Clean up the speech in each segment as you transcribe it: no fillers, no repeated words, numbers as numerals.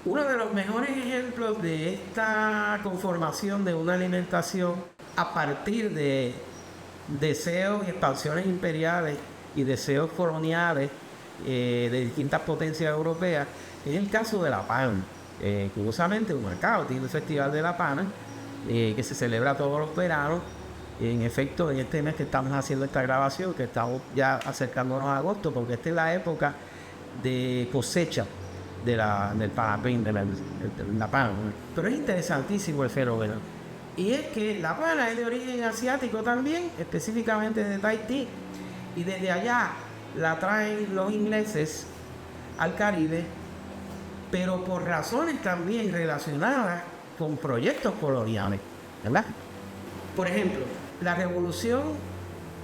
Uno de los mejores ejemplos de esta conformación de una alimentación a partir de deseos y expansiones imperiales y deseos coloniales de distintas potencias europeas es el caso de la pana. Curiosamente, Humacao tiene el Festival de la Pana, que se celebra todos los veranos. En efecto, en este mes que estamos haciendo esta grabación, que estamos ya acercándonos a agosto, porque esta es la época de cosecha del panapín, de la pana. Pero es interesantísimo el fenómeno. Y es que la pana es de origen asiático también, específicamente de Tahití, y desde allá la traen los ingleses al Caribe, pero por razones también relacionadas con proyectos coloniales, ¿verdad? Por ejemplo, la Revolución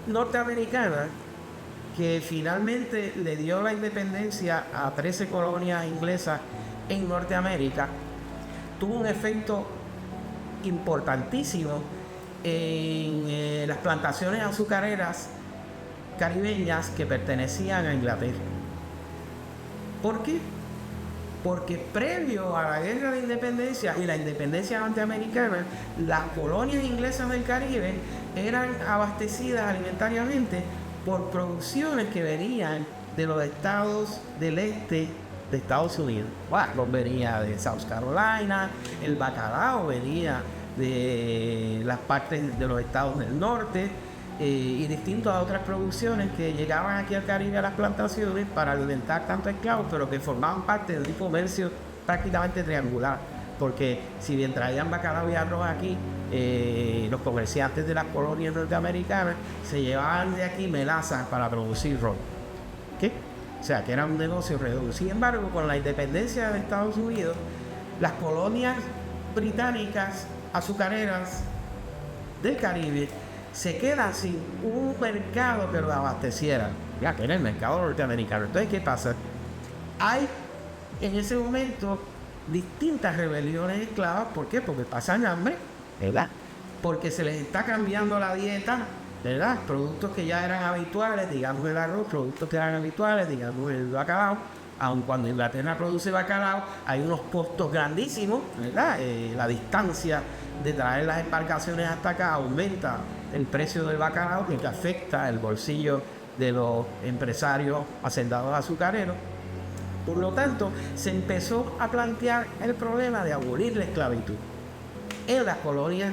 norteamericana, que finalmente le dio la independencia a 13 colonias inglesas en Norteamérica, tuvo un efecto importantísimo en las plantaciones azucareras caribeñas que pertenecían a Inglaterra. ¿Por qué? Porque previo a la guerra de independencia y la independencia norteamericana, las colonias inglesas del Caribe eran abastecidas alimentariamente por producciones que venían de los estados del este de Estados Unidos. Bueno, venía de South Carolina, el bacalao venía de las partes de los estados del norte, y distintas otras producciones que llegaban aquí al Caribe a las plantaciones para alimentar tanto esclavos, pero que formaban parte de un comercio prácticamente triangular, porque si bien traían bacalao y arroz aquí, los comerciantes de las colonias norteamericanas se llevaban de aquí melaza para producir ron. ¿Qué? O sea, que era un negocio redondo. Sin embargo, con la independencia de Estados Unidos, las colonias británicas azucareras del Caribe se quedan sin un mercado que lo abasteciera, ya que era el mercado norteamericano. Entonces, ¿qué pasa? Hay en ese momento distintas rebeliones esclavas. ¿Por qué? Porque pasan hambre, ¿verdad? Porque se les está cambiando la dieta, ¿verdad? Productos que ya eran habituales, digamos el arroz, productos que eran habituales, digamos el bacalao. Aun cuando Inglaterra produce bacalao, hay unos costos grandísimos, ¿verdad? La distancia de traer las embarcaciones hasta acá aumenta el precio del bacalao, que afecta el bolsillo de los empresarios hacendados azucareros. Por lo tanto, se empezó a plantear el problema de abolir la esclavitud en las colonias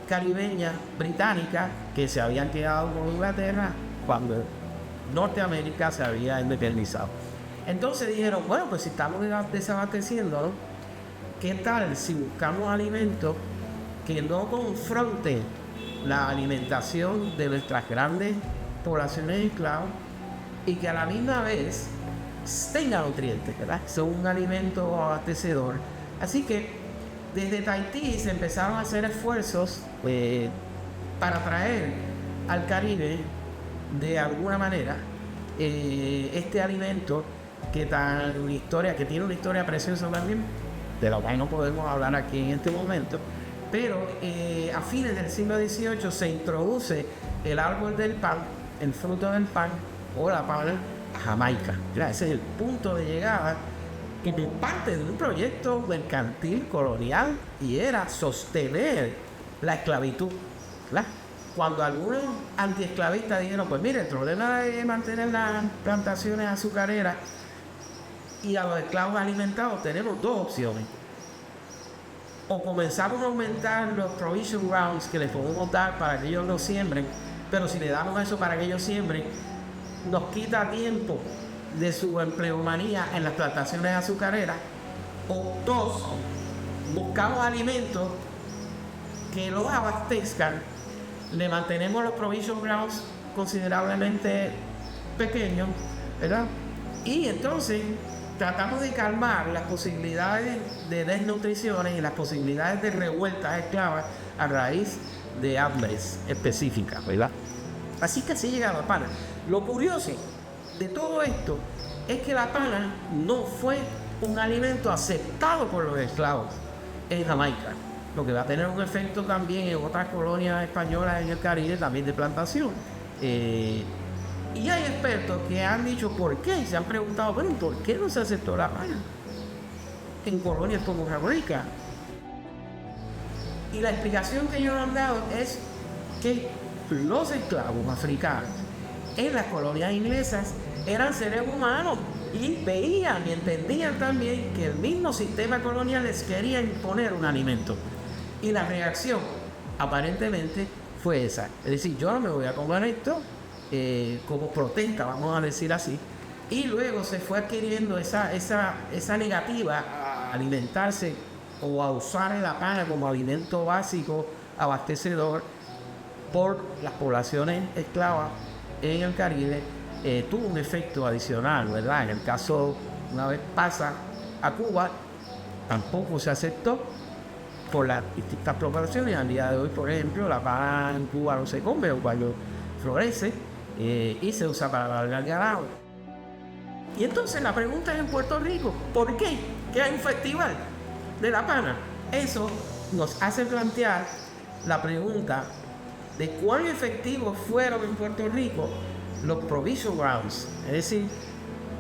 caribeñas británicas que se habían quedado con Inglaterra cuando Norteamérica se había independizado. Entonces dijeron, bueno, pues si estamos desabasteciendo, ¿no? ¿Qué tal si buscamos alimentos que no confronten la alimentación de nuestras grandes poblaciones de esclavos y que a la misma vez tengan nutrientes, ¿verdad? Son un alimento abastecedor. Así que desde Tahití se empezaron a hacer esfuerzos para traer al Caribe de alguna manera este alimento que tiene una historia preciosa también, de la cual no podemos hablar aquí en este momento. Pero a fines del siglo XVIII se introduce el árbol del pan, el fruto del pan o la pana a Jamaica. Ese es el punto de llegada, que es parte de un proyecto mercantil colonial, y era sostener la esclavitud, ¿verdad? Cuando algunos antiesclavistas dijeron, pues mire, el problema de mantener las plantaciones azucareras y a los esclavos alimentados, tenemos dos opciones. O comenzamos a aumentar los provision grounds que les podemos dar para que ellos lo siembren, pero si le damos eso para que ellos siembren, nos quita tiempo de su empleomanía en las plantaciones azucareras. O dos, buscamos alimentos que los abastezcan, le mantenemos los provision grounds considerablemente pequeños, ¿verdad? Y entonces tratamos de calmar las posibilidades de desnutriciones y las posibilidades de revueltas esclavas a raíz de hambres específicas, ¿verdad? Así que así llega la pana. Lo curioso de todo esto es que la pana no fue un alimento aceptado por los esclavos en Jamaica, lo que va a tener un efecto también en otras colonias españolas en el Caribe, también de plantación. Y hay expertos que han dicho por qué, se han preguntado, bueno, ¿por qué no se aceptó la pana? en colonias como Jamaica. Y la explicación que ellos han dado es que los esclavos africanos en las colonias inglesas eran seres humanos y veían y entendían también que el mismo sistema colonial les quería imponer un alimento. Y la reacción aparentemente fue esa. Es decir, yo no me voy a comer esto como protesta, vamos a decir así. Y luego se fue adquiriendo esa negativa a alimentarse o a usar la pana como alimento básico abastecedor por las poblaciones esclavas en el Caribe. Tuvo un efecto adicional, ¿verdad? En el caso, una vez pasa a Cuba, tampoco se aceptó por las distintas propagaciones. Al día de hoy, por ejemplo, la pana en Cuba no se come cuando florece y se usa para largar ganado. Y entonces la pregunta es en Puerto Rico, ¿por qué? ¿Que hay un festival de la pana? Eso nos hace plantear la pregunta de cuán efectivos fueron en Puerto Rico los provision grounds. Es decir,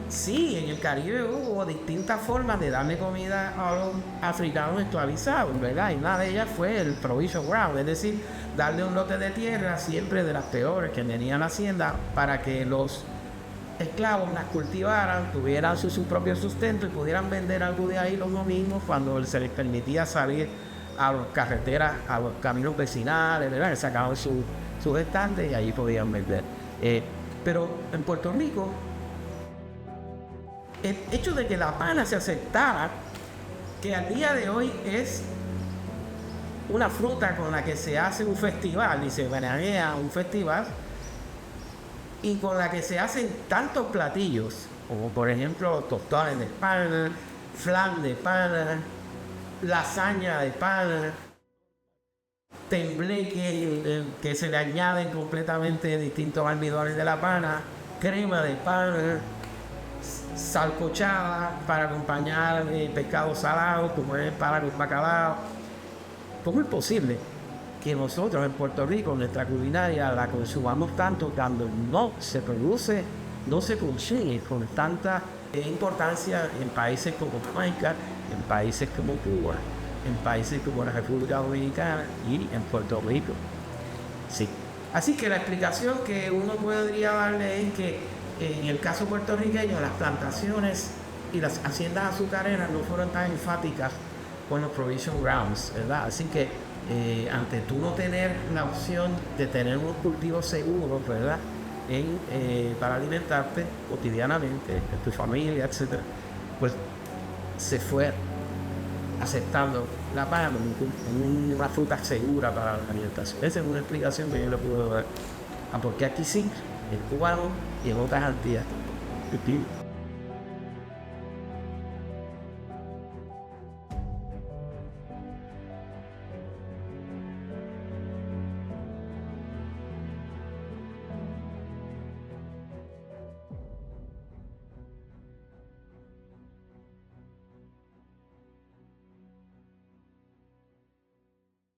sí, en el Caribe hubo distintas formas de darle comida a los africanos esclavizados, ¿verdad? Y una de ellas fue el provision ground, es decir, darle un lote de tierra, siempre de las peores que tenían la hacienda, para que los esclavos las cultivaran, tuvieran su propio sustento y pudieran vender algo de ahí los domingos cuando se les permitía salir a las carreteras, a los caminos vecinales, ¿verdad? Sacaban sus estantes y allí podían vender. Pero en Puerto Rico, el hecho de que la pana se aceptara, que al día de hoy es una fruta con la que se hace un festival y se veranea un festival, y con la que se hacen tantos platillos, como por ejemplo tostones de pana, flan de pana, lasaña de pana, tembleque que se le añaden completamente distintos almidones de la pana, crema de pana, salcochada para acompañar pescado salado, como es pana con bacalao. ¿Cómo es posible que nosotros en Puerto Rico, nuestra culinaria, la consumamos tanto cuando no se produce, no se consigue con tanta importancia en países como Jamaica, en países como Cuba, en países como la República Dominicana y en Puerto Rico? Sí. Así que la explicación que uno podría darle es que en el caso puertorriqueño las plantaciones y las haciendas azucareras no fueron tan enfáticas con los provision grounds, ¿verdad? Así que ante tú no tener la opción de tener unos cultivos seguros, ¿verdad? Para alimentarte cotidianamente, en tu familia, etc., pues se fue aceptando la pana como una fruta segura para la alimentación. Esa es una explicación que yo le puedo dar a por qué aquí sí, en cubano y en otras Antillas.